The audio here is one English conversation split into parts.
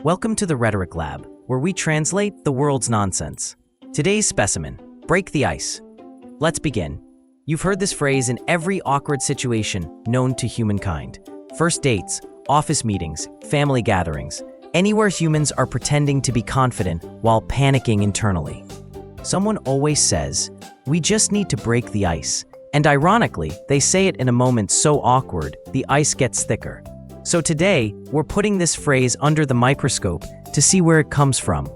Welcome to the Rhetoric Lab, where we translate the world's nonsense. Today's specimen: break the ice. Let's begin. You've heard this phrase in every awkward situation known to humankind. First dates, office meetings, family gatherings, anywhere humans are pretending to be confident while panicking internally. Someone always says, "We just need to break the ice." And ironically, they say it in a moment so awkward, the ice gets thicker. So today, we're putting this phrase under the microscope to see where it comes from,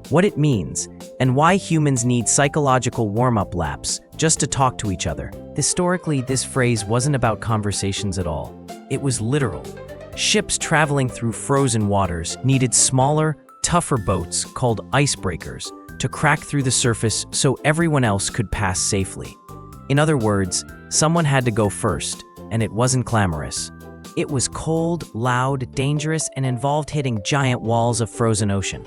what it means, and why humans need psychological warm-up laps just to talk to each other. Historically, this phrase wasn't about conversations at all. It was literal. Ships traveling through frozen waters needed smaller, tougher boats called icebreakers to crack through the surface so everyone else could pass safely. In other words, someone had to go first, and it wasn't glamorous. It was cold, loud, dangerous, and involved hitting giant walls of frozen ocean,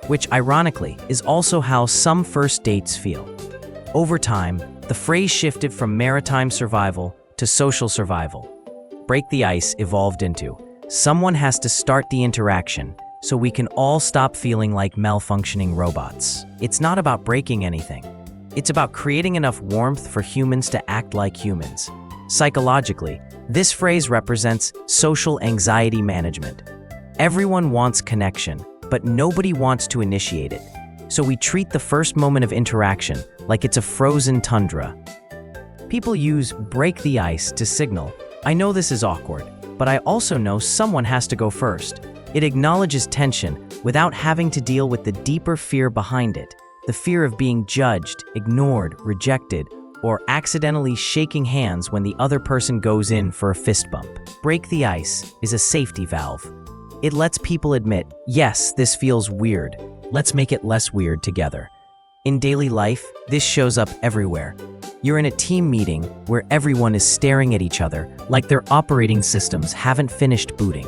which ironically is also how some first dates feel. Over time, the phrase shifted from maritime survival to social survival. Break the ice evolved into, someone has to start the interaction so we can all stop feeling like malfunctioning robots. It's not about breaking anything. It's about creating enough warmth for humans to act like humans. Psychologically, this phrase represents social anxiety management. Everyone wants connection, but nobody wants to initiate it. So we treat the first moment of interaction like it's a frozen tundra. People use break the ice to signal, I know this is awkward, but I also know someone has to go first. It acknowledges tension without having to deal with the deeper fear behind it, the fear of being judged, ignored, rejected, or accidentally shaking hands when the other person goes in for a fist bump. Break the ice is a safety valve. It lets people admit, yes, this feels weird. Let's make it less weird together. In daily life, this shows up everywhere. You're in a team meeting where everyone is staring at each other like their operating systems haven't finished booting.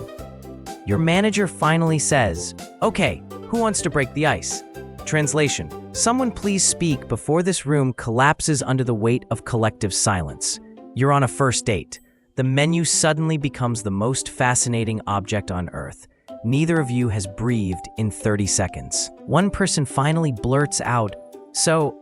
Your manager finally says, "Okay, who wants to break the ice?" Translation: someone please speak before this room collapses under the weight of collective silence. You're on a first date. The menu suddenly becomes the most fascinating object on earth. Neither of you has breathed in 30 seconds. One person finally blurts out, "So,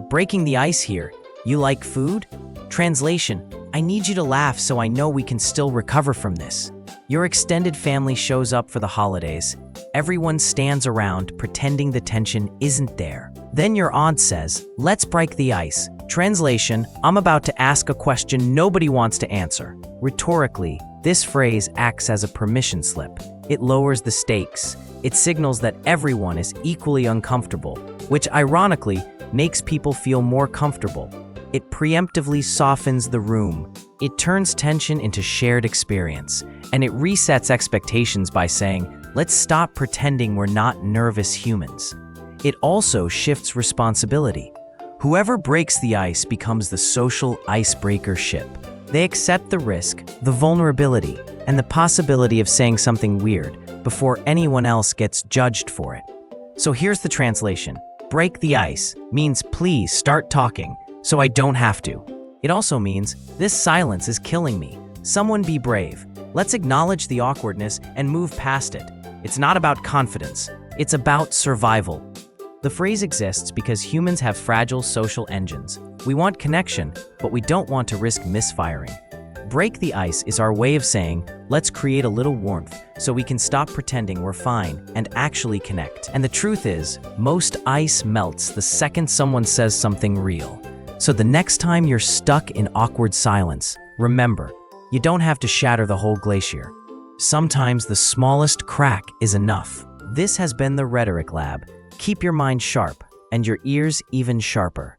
breaking the ice here. You like food?" Translation: I need you to laugh so I know we can still recover from this. Your extended family shows up for the holidays. Everyone stands around pretending the tension isn't there. Then your aunt says, "Let's break the ice." Translation: I'm about to ask a question nobody wants to answer. Rhetorically, this phrase acts as a permission slip. It lowers the stakes. It signals that everyone is equally uncomfortable, which ironically makes people feel more comfortable. It preemptively softens the room. It turns tension into shared experience, and it resets expectations by saying, let's stop pretending we're not nervous humans. It also shifts responsibility. Whoever breaks the ice becomes the social icebreaker ship. They accept the risk, the vulnerability, and the possibility of saying something weird before anyone else gets judged for it. So here's the translation. Break the ice means please start talking so I don't have to. It also means this silence is killing me. Someone be brave. Let's acknowledge the awkwardness and move past it. It's not about confidence. It's about survival. The phrase exists because humans have fragile social engines. We want connection, but we don't want to risk misfiring. Break the ice is our way of saying, let's create a little warmth so we can stop pretending we're fine and actually connect. And the truth is, most ice melts the second someone says something real. So the next time you're stuck in awkward silence, remember, you don't have to shatter the whole glacier. Sometimes the smallest crack is enough. This has been the Rhetoric Lab. Keep your mind sharp and your ears even sharper.